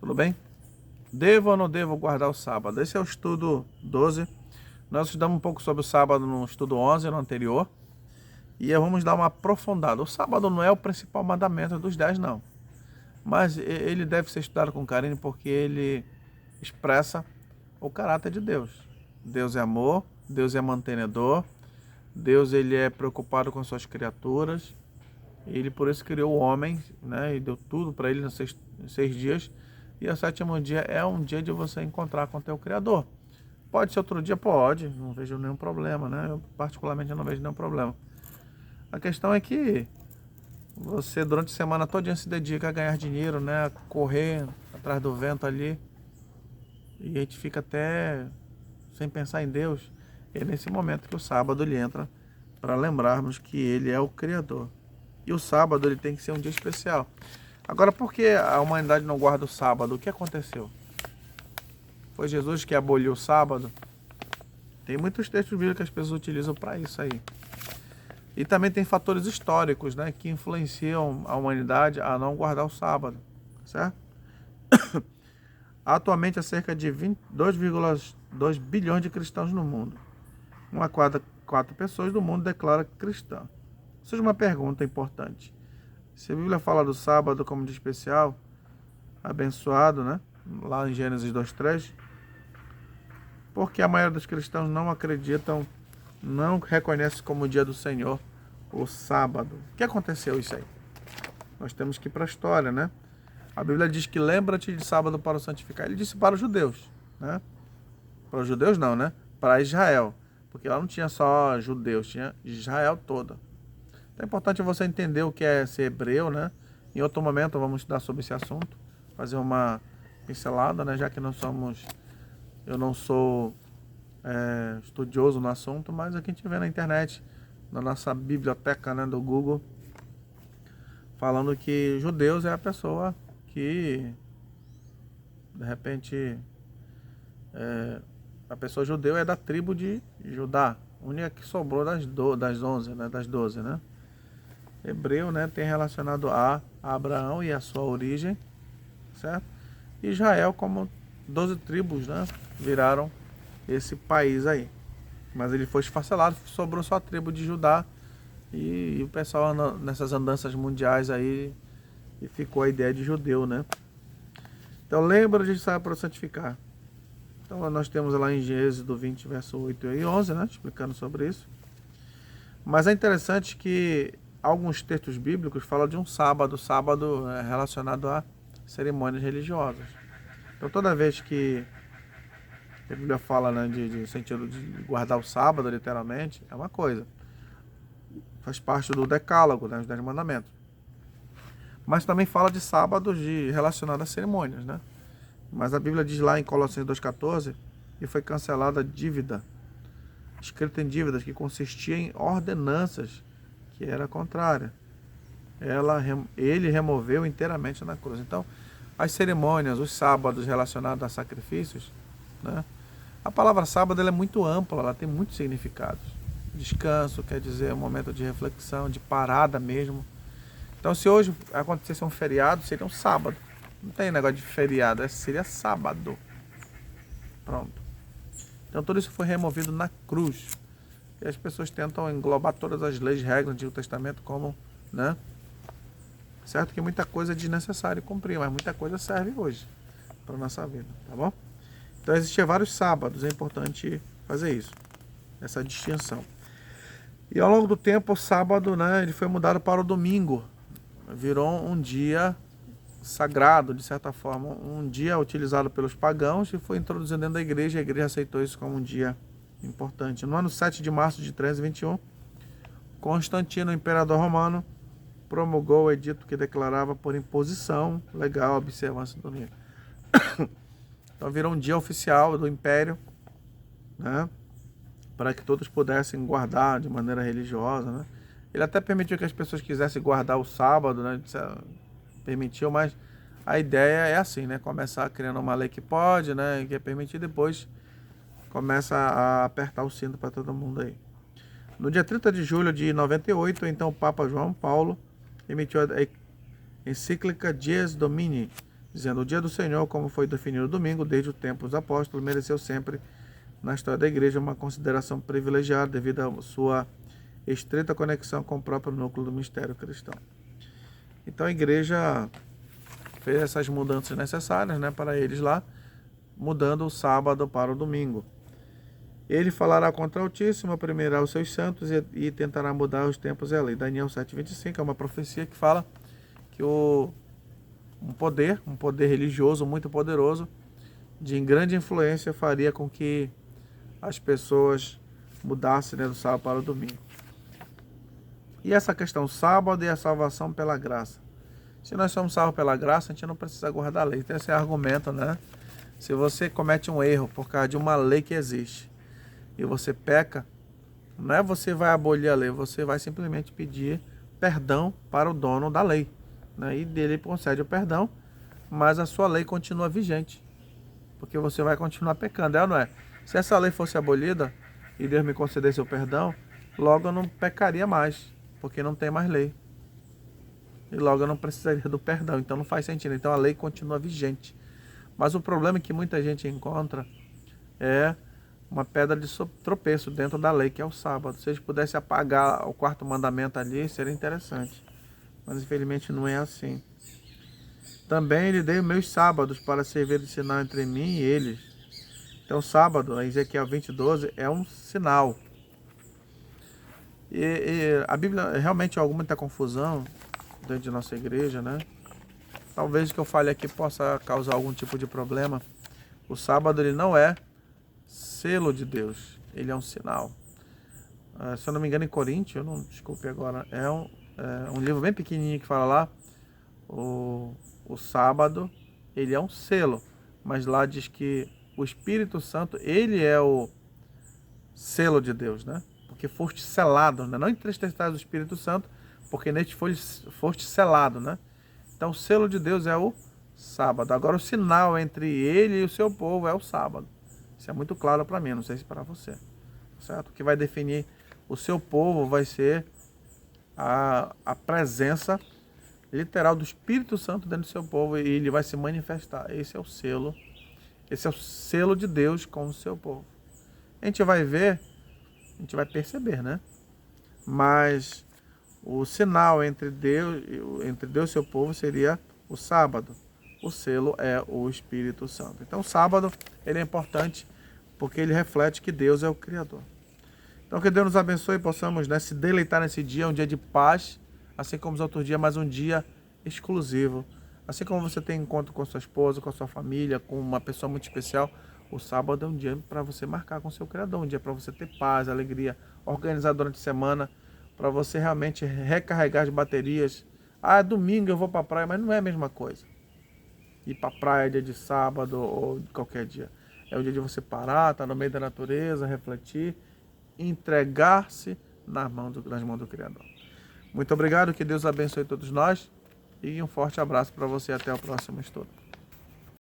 Tudo bem? Devo ou não devo guardar o sábado? Esse é o estudo 12. Nós estudamos um pouco sobre o sábado no estudo 11, no anterior. E vamos dar uma aprofundada. O sábado não é o principal mandamento dos 10, não. Mas ele deve ser estudado com carinho porque ele expressa o caráter de Deus. Deus é amor, Deus é mantenedor, Deus ele é preocupado com suas criaturas. Ele por isso criou o homem, né, e deu tudo para ele nos 6 dias. E o 7º dia é um dia de você encontrar com o teu Criador. Pode ser outro dia? Pode, não vejo nenhum problema, né? Eu particularmente não vejo nenhum problema. A questão é que você durante a semana toda se dedica a ganhar dinheiro, né? A correr atrás do vento ali. E a gente fica até sem pensar em Deus. E é nesse momento que o sábado ele entra para lembrarmos que ele é o Criador. E o sábado ele tem que ser um dia especial. Agora, por que a humanidade não guarda o sábado? O que aconteceu? Foi Jesus que aboliu o sábado? Tem muitos textos bíblicos que as pessoas utilizam para isso aí. E também tem fatores históricos, né, que influenciam a humanidade a não guardar o sábado, certo? Atualmente há cerca de 2,2 bilhões de cristãos no mundo. Uma cada 4 pessoas do mundo declara cristã. Seja uma pergunta importante. Se a Bíblia fala do sábado como dia especial, abençoado, né? Lá em Gênesis 2:3, porque a maioria dos cristãos não acreditam, não reconhece como dia do Senhor o sábado. O que aconteceu isso aí? Nós temos que ir para a história, né? A Bíblia diz que lembra-te de sábado para o santificar. Ele disse para os judeus, né? Para os judeus não, né? Para Israel, porque lá não tinha só judeus, tinha Israel toda. Então é importante você entender o que é ser hebreu, né? Em outro momento vamos estudar sobre esse assunto, fazer uma pincelada, né? Já que eu não sou estudioso no assunto, mas aqui a gente vê na internet, na nossa biblioteca, né, do Google, falando que judeus é a pessoa que, de repente, a pessoa judeu é da tribo de Judá, a única que sobrou das 11, né, das 12, né? Hebreu, né, tem relacionado a Abraão e a sua origem, certo? Israel, como 12 tribos, né, viraram esse país aí. Mas ele foi esfacelado, sobrou só a tribo de Judá e o pessoal anda nessas andanças mundiais aí e ficou a ideia de judeu, né? Então lembra de sair para santificar. Então nós temos lá em Êxodo 20, verso 8 e 11, né, explicando sobre isso. Mas é interessante que alguns textos bíblicos falam de um sábado relacionado a cerimônias religiosas. Então toda vez que a Bíblia fala, né, de sentido de guardar o sábado, literalmente, é uma coisa. Faz parte do decálogo, né, os 10 mandamentos. Mas também fala de sábados relacionados a cerimônias, né? Mas a Bíblia diz lá em Colossenses 2,14 que foi cancelada a dívida, escrita em dívidas, que consistia em ordenanças, que era contrária. Ele removeu inteiramente na cruz. Então, as cerimônias, os sábados relacionados a sacrifícios, né? A palavra sábado ela é muito ampla, ela tem muitos significados. Descanso quer dizer um momento de reflexão, de parada mesmo. Então, se hoje acontecesse um feriado, seria um sábado. Não tem negócio de feriado, seria sábado. Pronto. Então, tudo isso foi removido na cruz. E as pessoas tentam englobar todas as leis e regras do Antigo Testamento como, né? Certo que muita coisa é desnecessário cumprir, mas muita coisa serve hoje para a nossa vida, tá bom? Então existiam vários sábados, é importante fazer isso, essa distinção. E ao longo do tempo o sábado, né, ele foi mudado para o domingo, virou um dia sagrado, de certa forma, um dia utilizado pelos pagãos e foi introduzido dentro da igreja, e a igreja aceitou isso como um dia importante. No ano 7 de março de 1321, Constantino, imperador romano, promulgou o edito que declarava por imposição legal a observância do domingo. Então virou um dia oficial do Império, né, para que todos pudessem guardar de maneira religiosa, né. Ele até permitiu que as pessoas quisessem guardar o sábado, né, permitiu, mas a ideia é assim, né, começar criando uma lei que pode, né, que é permitir, depois começa a apertar o cinto para todo mundo aí. No dia 30 de julho de 98, então o Papa João Paulo emitiu a encíclica Dies Domini, dizendo: o dia do Senhor, como foi definido o domingo, desde o tempo dos apóstolos, mereceu sempre, na história da igreja, uma consideração privilegiada devido à sua estreita conexão com o próprio núcleo do mistério cristão. Então a igreja fez essas mudanças necessárias, né, para eles lá, mudando o sábado para o domingo. Ele falará contra o Altíssimo, oprimirá os seus santos e tentará mudar os tempos e a lei. Daniel 7,25 é uma profecia que fala que um poder religioso muito poderoso, de grande influência, faria com que as pessoas mudassem, né, do sábado para o domingo. E essa questão, sábado e a salvação pela graça. Se nós somos salvos pela graça, a gente não precisa guardar a lei. Então esse é o argumento, né? Se você comete um erro por causa de uma lei que existe e você peca, não é você vai abolir a lei, você vai simplesmente pedir perdão para o dono da lei, né? E dele concede o perdão, mas a sua lei continua vigente, porque você vai continuar pecando, é ou não é? Se essa lei fosse abolida e Deus me concedesse o perdão, logo eu não pecaria mais, porque não tem mais lei. E logo eu não precisaria do perdão, então não faz sentido. Então a lei continua vigente. Mas o problema que muita gente encontra é uma pedra de tropeço dentro da lei, que é o sábado. Se eles pudessem apagar o quarto mandamento ali, seria interessante. Mas infelizmente não é assim. Também lhe dei meus sábados para servir de sinal entre mim e eles. Então sábado, em Ezequiel 20:12, é um sinal. E a Bíblia realmente há muita confusão dentro de nossa igreja, né? Talvez o que eu fale aqui possa causar algum tipo de problema. O sábado ele não é selo de Deus, ele é um sinal. Se eu não me engano, em Coríntios, desculpe agora, é um livro bem pequenininho que fala lá, o sábado, ele é um selo, mas lá diz que o Espírito Santo, ele é o selo de Deus, né? Porque foste selado, né? Não entristeçais o Espírito Santo, porque neste foste selado, né? Então o selo de Deus é o sábado. Agora o sinal entre ele e o seu povo é o sábado. Isso é muito claro para mim, não sei se para você. Certo? O que vai definir o seu povo vai ser a presença literal do Espírito Santo dentro do seu povo, e ele vai se manifestar. Esse é o selo de Deus com o seu povo. A gente vai ver, a gente vai perceber, né? Mas o sinal entre Deus e seu povo seria o sábado. O selo é o Espírito Santo. Então o sábado ele é importante porque ele reflete que Deus é o Criador. Então que Deus nos abençoe e possamos, né, se deleitar nesse dia, um dia de paz, assim como os outros dias, mas um dia exclusivo. Assim como você tem encontro com sua esposa, com a sua família, com uma pessoa muito especial, o sábado é um dia para você marcar com o seu Criador, um dia para você ter paz, alegria, organizar durante a semana, para você realmente recarregar as baterias. Domingo eu vou para a praia, mas não é a mesma coisa. Ir para a praia dia de sábado ou de qualquer dia. É o dia de você parar, estar no meio da natureza, refletir, entregar-se nas mãos do Criador. Muito obrigado, que Deus abençoe todos nós e um forte abraço para você. Até o próximo estudo.